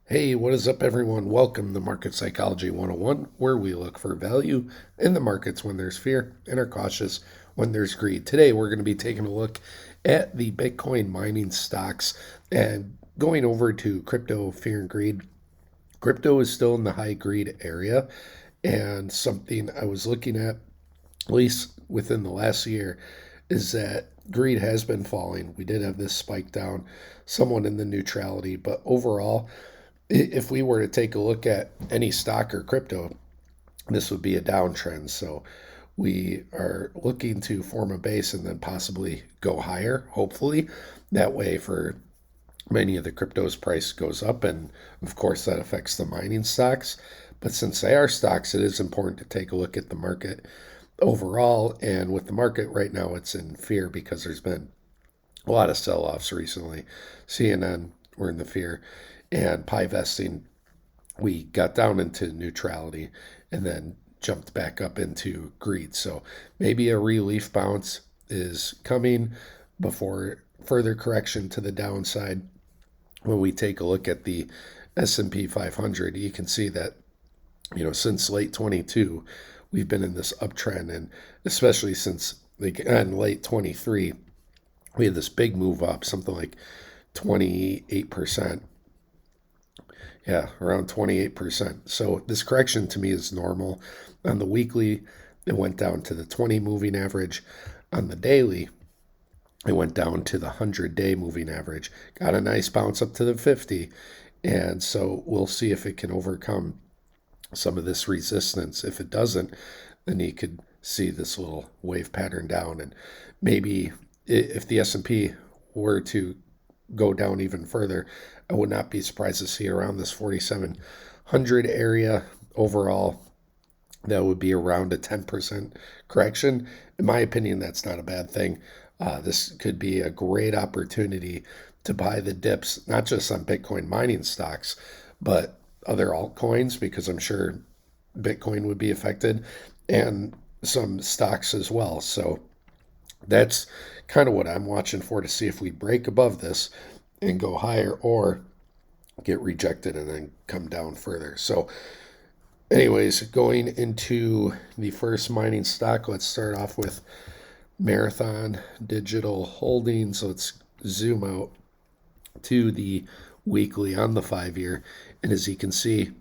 Hey, what is up, everyone? Welcome to Market Psychology 101, where we look for value in the markets when there's fear and are cautious when there's greed. Today, we're going to be taking a look at the Bitcoin mining stocks and going over to crypto, fear, and greed. Crypto is still in the high greed area, and something I was looking at least within the last year, is that greed has been falling. We did have this spike down somewhat in the neutrality, but overall, if we were to take a look at any stock or crypto, this would be a downtrend. So we are looking to form a base and then possibly go higher, hopefully. That way, for many of the cryptos, price goes up, and of course, that affects the mining stocks. But since they are stocks, it is important to take a look at the market overall. And with the market right now, it's in fear because there's been a lot of sell offs recently. CNN, we're in the fear, and pie vesting, we got down into neutrality and then jumped back up into greed. So maybe a relief bounce is coming before further correction to the downside. When we take a look at the S&P 500, you can see that since late 22, we've been in this uptrend, and especially since in late 23, we had this big move up, something like 28%. Yeah, around 28%. So this correction to me is normal. On the weekly, it went down to the 20 moving average. On the daily, it went down to the 100-day moving average. Got a nice bounce up to the 50. And so we'll see if it can overcome some of this resistance. If it doesn't, then you could see this little wave pattern down. And maybe if the S&P were to go down even further, I would not be surprised to see around this 4,700 area overall. That would be around a 10% correction. In my opinion, that's not a bad thing. This could be a great opportunity to buy the dips, not just on Bitcoin mining stocks, but other altcoins, because I'm sure Bitcoin would be affected, and some stocks as well. So that's kind of what I'm watching for, to see if we break above this and go higher, or get rejected and then come down further. So anyways, going into the first mining stock, let's start off with Marathon Digital Holdings. Let's zoom out to the weekly on the 5 year. And as you can see,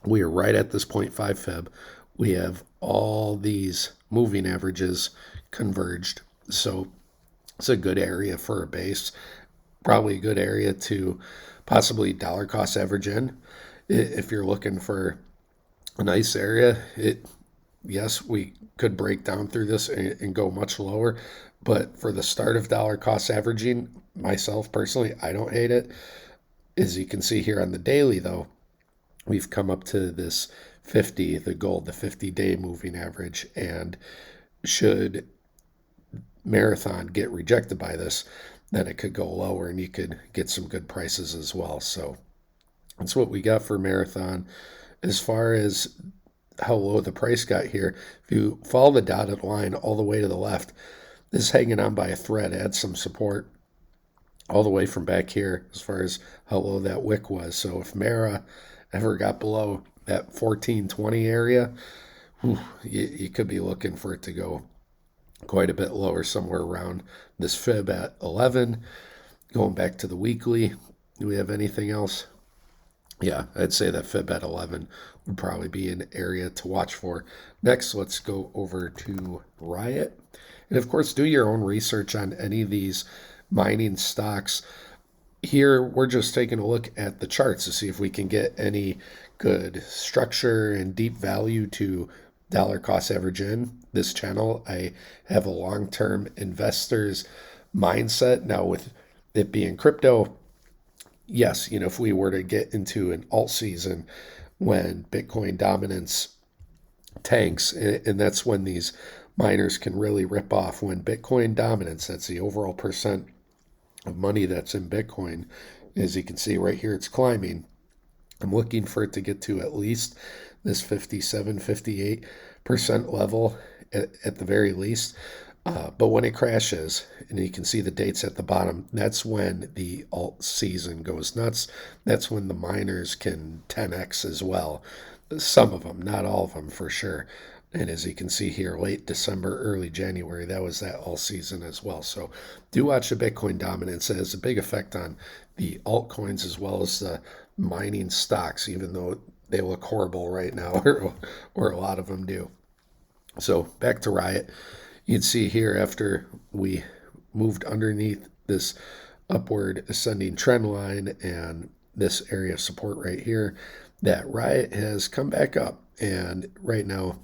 we are right at this 0.5 Fib. We have all these moving averages converged. So it's a good area for a base, probably a good area to possibly dollar cost average in. If you're looking for a nice area, yes, we could break down through this and go much lower. But for the start of dollar cost averaging, myself personally, I don't hate it. As you can see here on the daily, though, we've come up to this 50, the gold, the 50-day moving average. And should Marathon get rejected by this, then it could go lower and you could get some good prices as well. So that's what we got for Marathon. As far as how low the price got here, if you follow the dotted line all the way to the left, this is hanging on by a thread, adds some support all the way from back here as far as how low that wick was. So if Mara ever got below that 1420 area, you could be looking for it to go quite a bit lower, somewhere around this fib at 11. Going back to the weekly, do we have anything else? Yeah, I'd say that fib at 11 would probably be an area to watch for. Next, let's go over to Riot. And of course, do your own research on any of these mining stocks. Here, we're just taking a look at the charts to see if we can get any good structure and deep value to dollar cost average in this channel. I have a long-term investor's mindset. Now, with it being crypto, yes, if we were to get into an alt season when Bitcoin dominance tanks, and that's when these miners can really rip off. When Bitcoin dominance, that's the overall percent of money that's in Bitcoin. As you can see right here, it's climbing. I'm looking for it to get to at least this 57, 58% level at the very least. But when it crashes, and you can see the dates at the bottom, that's when the alt season goes nuts. That's when the miners can 10x as well. Some of them, not all of them for sure. And as you can see here, late December, early January, that was that alt season as well. So do watch the Bitcoin dominance. It has a big effect on the altcoins as well as the mining stocks, even though they look horrible right now, or a lot of them do. So back to Riot. You'd see here after we moved underneath this upward ascending trend line and this area of support right here, that Riot has come back up and right now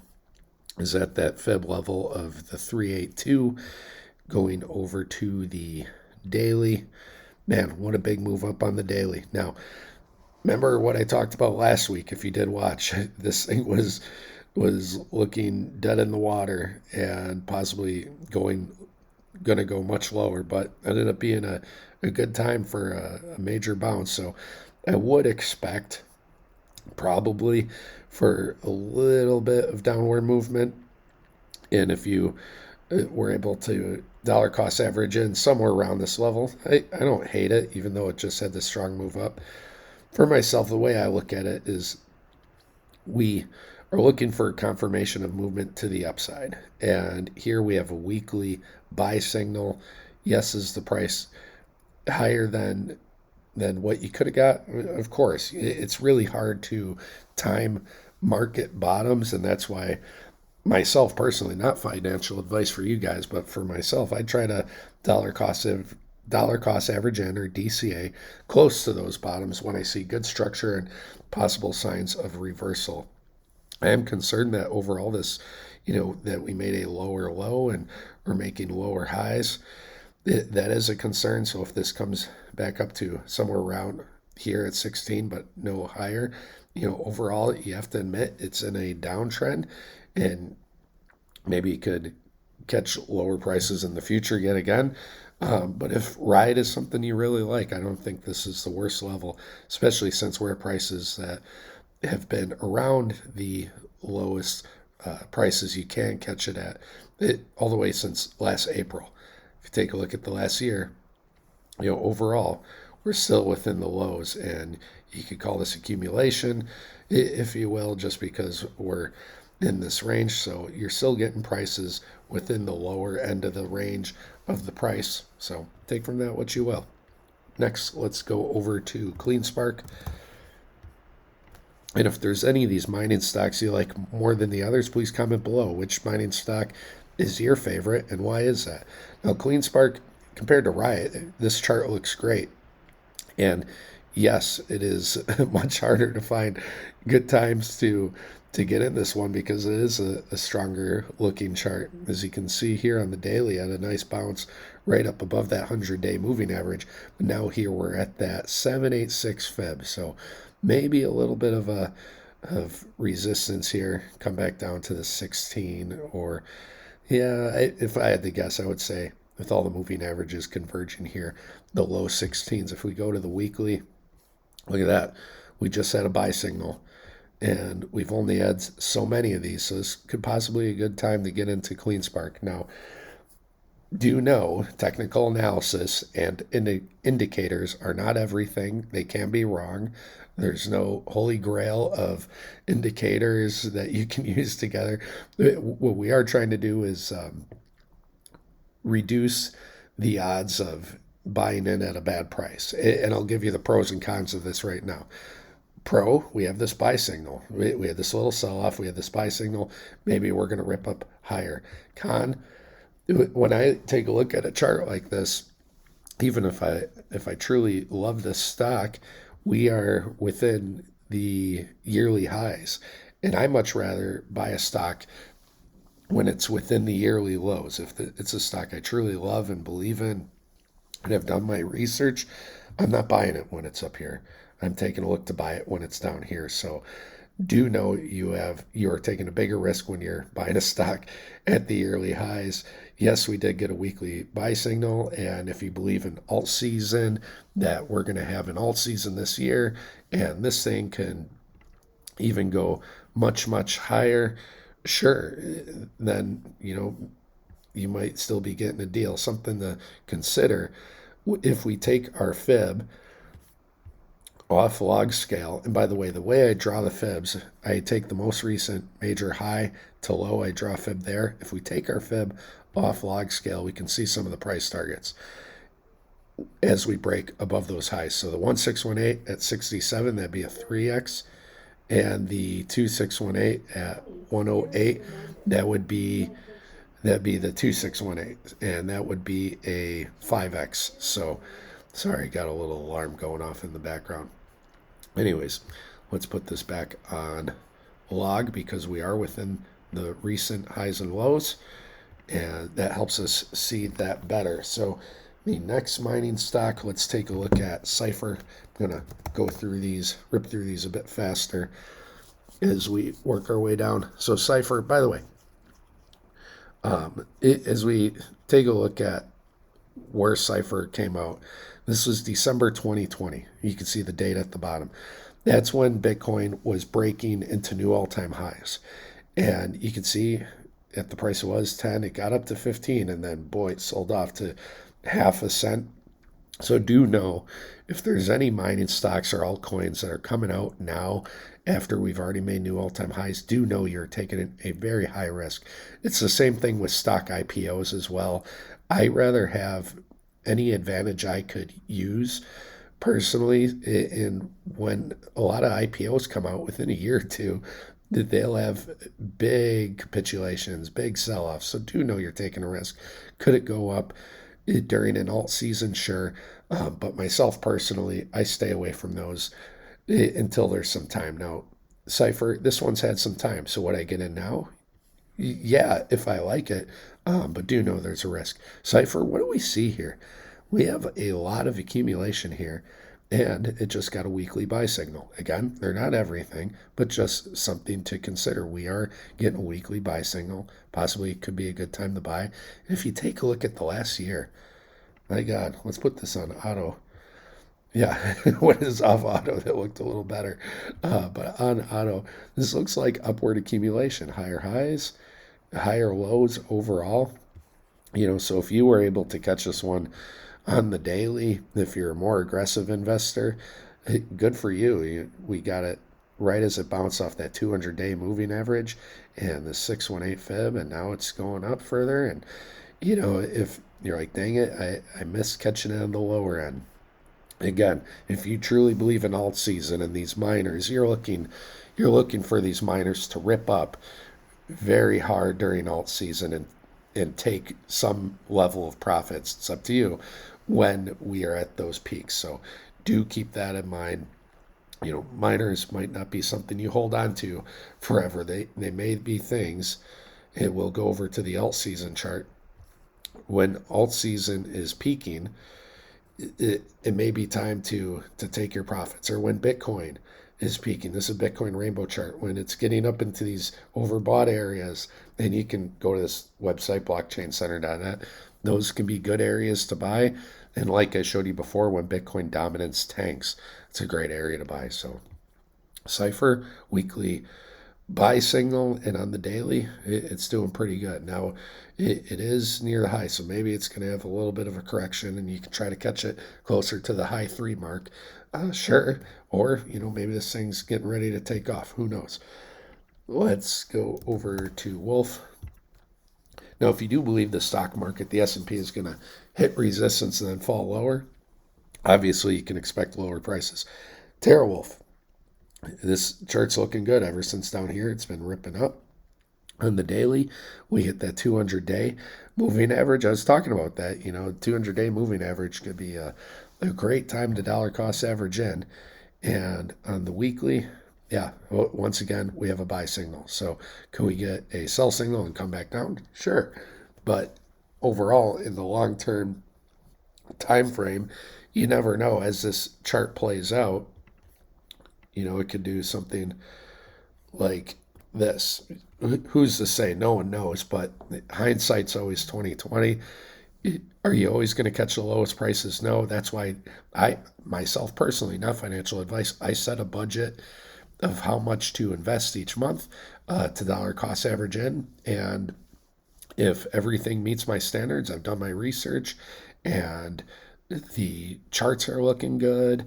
is at that Fib level of the 382 going over to the daily. Man, what a big move up on the daily. Now, remember what I talked about last week? If you did watch, this thing was looking dead in the water and possibly going to go much lower, but ended up being a good time for a major bounce. So I would expect probably for a little bit of downward movement. And if you were able to dollar cost average in somewhere around this level, I don't hate it, even though it just had this strong move up. For myself, the way I look at it is we are looking for confirmation of movement to the upside. And here we have a weekly buy signal. Yes, is the price higher than what you could have got? Of course. It's really hard to time market bottoms, and that's why myself personally, not financial advice for you guys, but for myself, I try to dollar cost average in, or DCA, close to those bottoms when I see good structure and possible signs of reversal. I am concerned that overall this, that we made a lower low and we're making lower highs. That is a concern. So if this comes back up to somewhere around here at 16, but no higher, overall, you have to admit it's in a downtrend, and maybe you could catch lower prices in the future yet again. But if ride is something you really like, I don't think this is the worst level, especially since we're prices that have been around the lowest prices you can catch it at, all the way since last April. If you take a look at the last year, overall, we're still within the lows, and you could call this accumulation, if you will, just because we're in this range. So you're still getting prices within the lower end of the range of the price. So take from that what you will. Next, let's go over to CleanSpark. And if there's any of these mining stocks you like more than the others, please comment below. Which mining stock is your favorite and why is that? Now, CleanSpark, compared to Riot, this chart looks great. And yes, it is much harder to find good times to get in this one because it is a stronger looking chart. As you can see here on the daily, had a nice bounce right up above that 100-day moving average. But now here we're at that 786 Fib. So maybe a little bit of resistance here. Come back down to the 16, or if I had to guess, I would say with all the moving averages converging here, the low 16s. If we go to the weekly, look at that. We just had a buy signal, and we've only had so many of these, so this could possibly be a good time to get into CleanSpark. Now, do know technical analysis and indicators are not everything. They can be wrong. There's no holy grail of indicators that you can use together. What we are trying to do is reduce the odds of buying in at a bad price. And I'll give you the pros and cons of this right now. Pro, we have this buy signal. We had this little sell-off. We had this buy signal. Maybe we're going to rip up higher. Con, when I take a look at a chart like this, even if I truly love this stock, we are within the yearly highs. And I much rather buy a stock when it's within the yearly lows. If it's a stock I truly love and believe in and have done my research, I'm not buying it when it's up here. I'm taking a look to buy it when it's down here. So do know you are taking a bigger risk when you're buying a stock at the yearly highs. Yes, we did get a weekly buy signal, and if you believe in alt season, that we're going to have an alt season this year, and this thing can even go much, much higher, sure, then, you might still be getting a deal. Something to consider. If we take our fib off log scale, and by the way I draw the fibs, I take the most recent major high to low, I draw fib there. If we take our fib off log scale, we can see some of the price targets as we break above those highs. So the 1618 at 67, that'd be a 3x, and the 2618 at 108, that'd be the 2618, and that would be a 5x. So sorry, got a little alarm going off in the background. Anyways, let's put this back on log because we are within the recent highs and lows, and that helps us see that better. So the next mining stock, let's take a look at CIFR. I'm going to go through these, rip through these a bit faster as we work our way down. So CIFR, by the way, as we take a look at where CIFR came out, this was December 2020. You can see the date at the bottom. That's when Bitcoin was breaking into new all-time highs. And you can see at the price it was 10, it got up to 15, and then boy, it sold off to half a cent. So do know if there's any mining stocks or altcoins that are coming out now after we've already made new all-time highs, do know you're taking a very high risk. It's the same thing with stock IPOs as well. I rather have any advantage I could use personally in when a lot of IPOs come out within a year or two, that they'll have big capitulations, big sell-offs. So do know you're taking a risk. Could it go up during an alt season? Sure. But myself personally, I stay away from those until there's some time. Now, CIFR, this one's had some time. So would I get in now? Yeah, if I like it. But do know there's a risk. CIFR, what do we see here? We have a lot of accumulation here, and it just got a weekly buy signal. Again, they're not everything, but just something to consider. We are getting a weekly buy signal. Possibly it could be a good time to buy. And if you take a look at the last year, my God, let's put this on auto. Yeah, when it's off auto, that looked a little better. But on auto, this looks like upward accumulation, higher highs, higher lows overall. So if you were able to catch this one on the daily, if you're a more aggressive investor, good for you. We got it right as it bounced off that 200-day moving average and the 618 fib, and now it's going up further. And, if you're like, dang it, I missed catching it on the lower end. Again, if you truly believe in alt season and these miners, you're looking for these miners to rip up very hard during alt season and take some level of profits. It's up to you when we are at those peaks. So do keep that in mind. Miners might not be something you hold on to forever. They may be things. It will go over to the alt season chart. When alt season is peaking, it may be time to take your profits. Or when Bitcoin is peaking, this is Bitcoin rainbow chart, when it's getting up into these overbought areas, and you can go to this website, blockchaincenter.net. Those can be good areas to buy. And like I showed you before, when Bitcoin dominance tanks, it's a great area to buy. So CIFR, weekly buy signal, and on the daily, it's doing pretty good. Now, it is near the high, so maybe it's going to have a little bit of a correction, and you can try to catch it closer to the high 3 mark. Sure. Or, maybe this thing's getting ready to take off. Who knows? Let's go over to Wolf. Now, if you do believe the stock market, the S&P is going to hit resistance and then fall lower, obviously you can expect lower prices. TeraWulf. This chart's looking good ever since down here. It's been ripping up. On the daily, we hit that 200-day moving average. I was talking about that. 200-day moving average could be a great time to dollar cost average in. And on the weekly, once again, we have a buy signal. So can we get a sell signal and come back down? Sure. But overall, in the long-term time frame, you never know. As this chart plays out, it could do something like this. Who's to say? No one knows, but hindsight's always 20/20. Are you always going to catch the lowest prices? No. That's why I, myself personally, not financial advice, I set a budget of how much to invest each month to dollar cost average in. And If everything meets my standards, I've done my research, and the charts are looking good,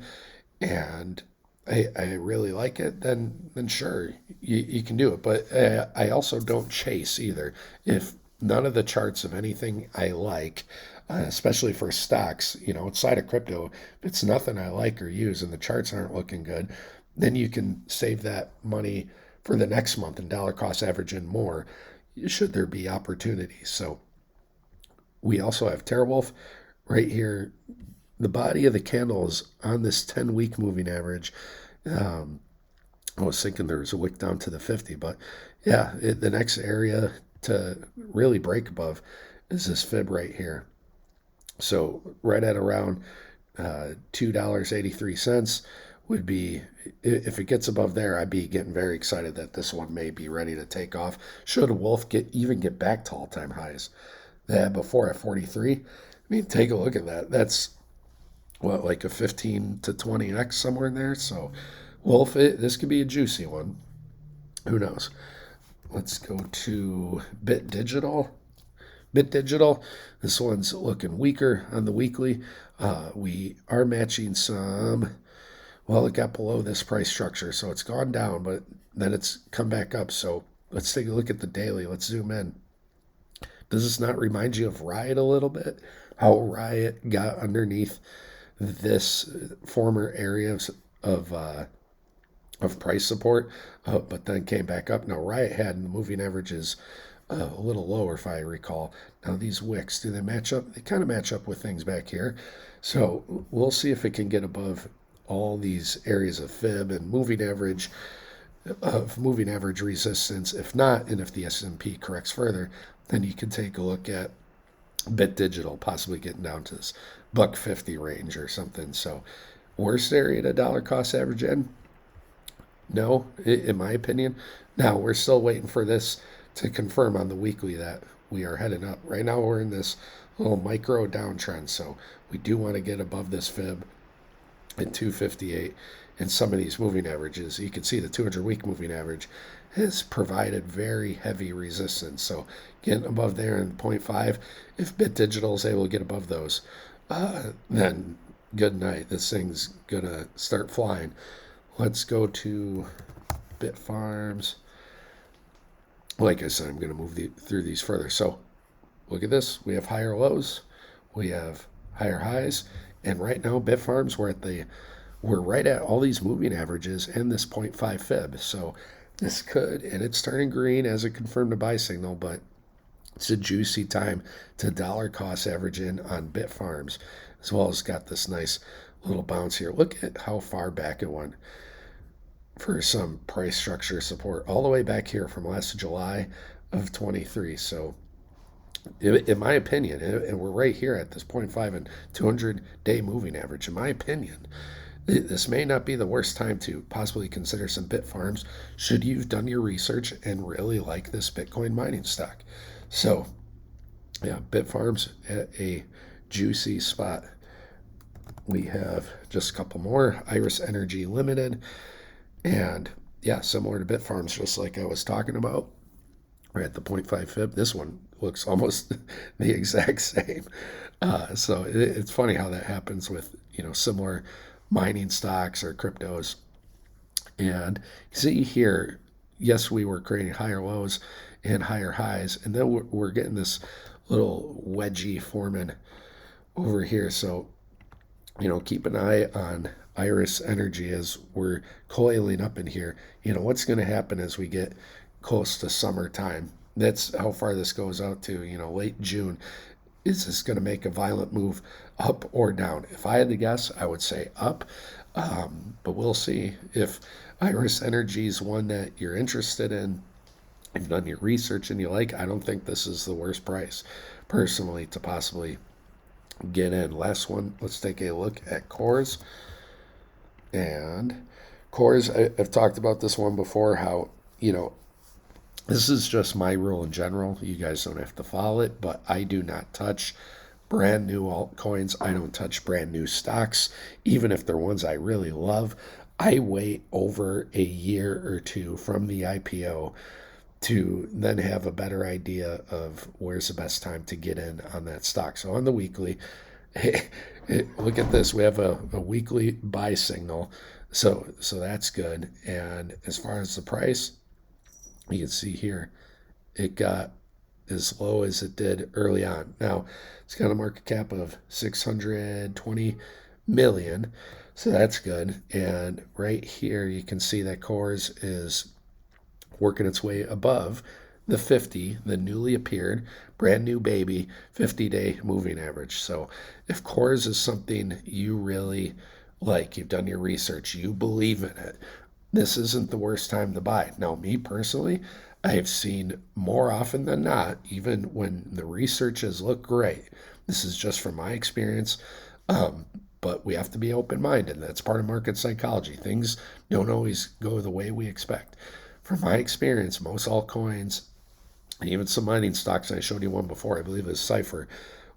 and I really like it, then sure, you can do it. But I also don't chase either. If none of the charts of anything I like, especially for stocks, outside of crypto, if it's nothing I like or use and the charts aren't looking good, then you can save that money for the next month and dollar cost average in more should there be opportunities. So we also have TeraWulf right here. The body of the candle is on this 10-week moving average. Um, I was thinking there was a wick down to the 50, but yeah, the next area to really break above is this fib right here. So right at around $2.83 would be, if it gets above there, I'd be getting very excited that this one may be ready to take off. Should Wolf even get back to all-time highs they had before at 43? I mean, take a look at that. That's what, like a 15 to 20x somewhere in there. So Wolf, this could be a juicy one. Who knows? Let's go to Bit Digital. Bit Digital, this one's looking weaker on the weekly. We are matching some. Well, it got below this price structure, so it's gone down, but then it's come back up. So let's take a look at the daily. Let's zoom in. Does this not remind you of Riot a little bit? How Riot got underneath this former area of price support, but then came back up. Now Riot had the moving averages a little lower, if I recall. Now these wicks, do they match up? They kind of match up with things back here. So we'll see if it can get above all these areas of fib and moving average resistance. If not, and if the S&P corrects further, then you can take a look at Bit Digital, possibly getting down to this $1.50 range or something. So worst area to dollar cost average in? No, in my opinion. Now we're still waiting for this to confirm on the weekly that we are heading up. Right now we're in this little micro downtrend, so we do want to get above this fib at 258 and some of these moving averages. You can see the 200-week moving average has provided very heavy resistance. So getting above there in 0.5, if Bit Digital is able to get above those, then good night. This thing's gonna start flying. Let's go to Bitfarms. Like I said, I'm going to move through these further. So look at this. We have higher lows. We have higher highs. And right now, Bitfarms, we're right at all these moving averages and this 0.5 fib. So this could, and it's turning green as a confirmed a buy signal, but it's a juicy time to dollar cost average in on Bitfarms, as well as got this nice little bounce here. Look at how far back it went for some price structure support, all the way back here from last July of 23. So in my opinion, and we're right here at this 0.5 and 200-day moving average, in my opinion, this may not be the worst time to possibly consider some Bitfarms should you've done your research and really like this Bitcoin mining stock. So yeah, Bitfarms at a juicy spot. We have just a couple more. Iris Energy Limited. And yeah, similar to Bitfarms, just like I was talking about. We're at the 0.5 fib. This one looks almost the exact same. So it's funny how that happens with, similar mining stocks or cryptos. And see here, yes, we were creating higher lows and higher highs. And then we're getting this little wedgie forming over here. So, keep an eye on Iris Energy as we're coiling up in here. What's going to happen as we get close to summertime? That's how far this goes out to, late June. Is this going to make a violent move up or down? If I had to guess, I would say up. But we'll see. If Iris Energy is one that you're interested in, you've done your research and you like, I don't think this is the worst price, personally, to possibly get in. Last one, let's take a look at CORZ. And CORZ, I've talked about this one before, how, this is just my rule in general. You guys don't have to follow it, but I do not touch brand new altcoins. I don't touch brand new stocks, even if they're ones I really love. I wait over a year or two from the IPO to then have a better idea of where's the best time to get in on that stock. So on the weekly, look at this. We have a weekly buy signal. So that's good. And as far as the price, you can see here, it got as low as it did early on. Now, it's got a market cap of 620 million. So that's good. And right here, you can see that CORZ is working its way above the 50, the newly appeared, brand new baby, 50-day moving average. So if CORZ is something you really like, you've done your research, you believe in it, this isn't the worst time to buy. Now, me personally, I have seen more often than not, even when the research has looked great. This is just from my experience. But we have to be open-minded. That's part of market psychology. Things don't always go the way we expect. From my experience, most altcoins, and even some mining stocks, and I showed you one before, I believe it was CIFR,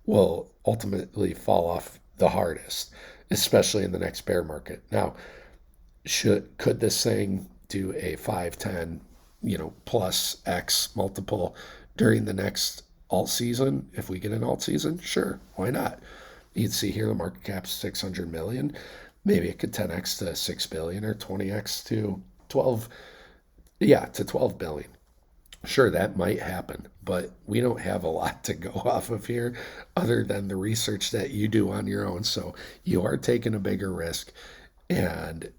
will ultimately fall off the hardest, especially in the next bear market. Now, could this thing do a 5, 10, plus X multiple during the next alt season? If we get an alt season, sure, why not? You'd see here the market cap's 600 million. Maybe it could 10x to 6 billion or 20x to 12, to 12 billion. Sure, that might happen, but we don't have a lot to go off of here other than the research that you do on your own. So you are taking a bigger risk, and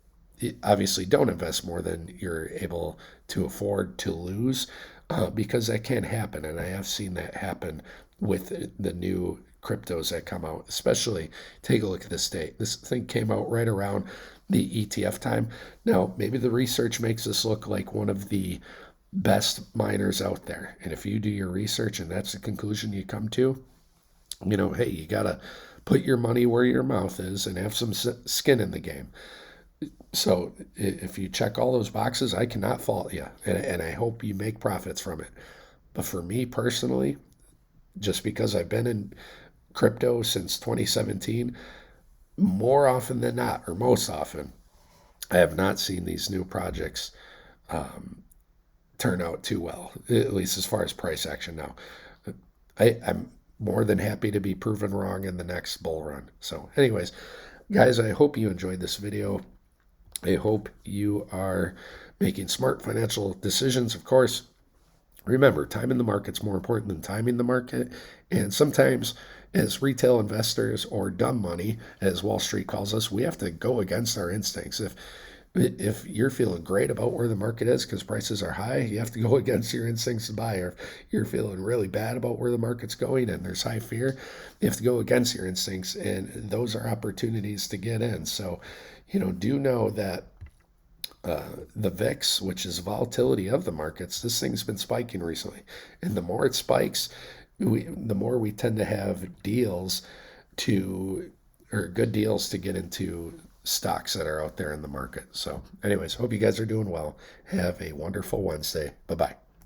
obviously don't invest more than you're able to afford to lose, because that can happen. And I have seen that happen with the new cryptos that come out. Especially, take a look at this date. This thing came out right around the ETF time. Now, maybe the research makes this look like one of the best miners out there. And if you do your research and that's the conclusion you come to, hey, you got to put your money where your mouth is and have some skin in the game. So if you check all those boxes, I cannot fault you. And I hope you make profits from it. But for me personally, just because I've been in crypto since 2017, more often than not, or most often, I have not seen these new projects turn out too well, at least as far as price action. Now, I'm more than happy to be proven wrong in the next bull run. So anyways, guys, I hope you enjoyed this video. I hope you are making smart financial decisions. Of course, remember, time in the market's more important than timing the market. And sometimes, as retail investors, or dumb money, as Wall Street calls us, we have to go against our instincts. If you're feeling great about where the market is because prices are high, you have to go against your instincts to buy. Or if you're feeling really bad about where the market's going and there's high fear, you have to go against your instincts. And those are opportunities to get in. So, do know that the VIX, which is volatility of the markets, this thing's been spiking recently. And the more it spikes, the more we tend to have good deals to get into stocks that are out there in the market. So anyways, hope you guys are doing well. Have a wonderful Wednesday. Bye-bye.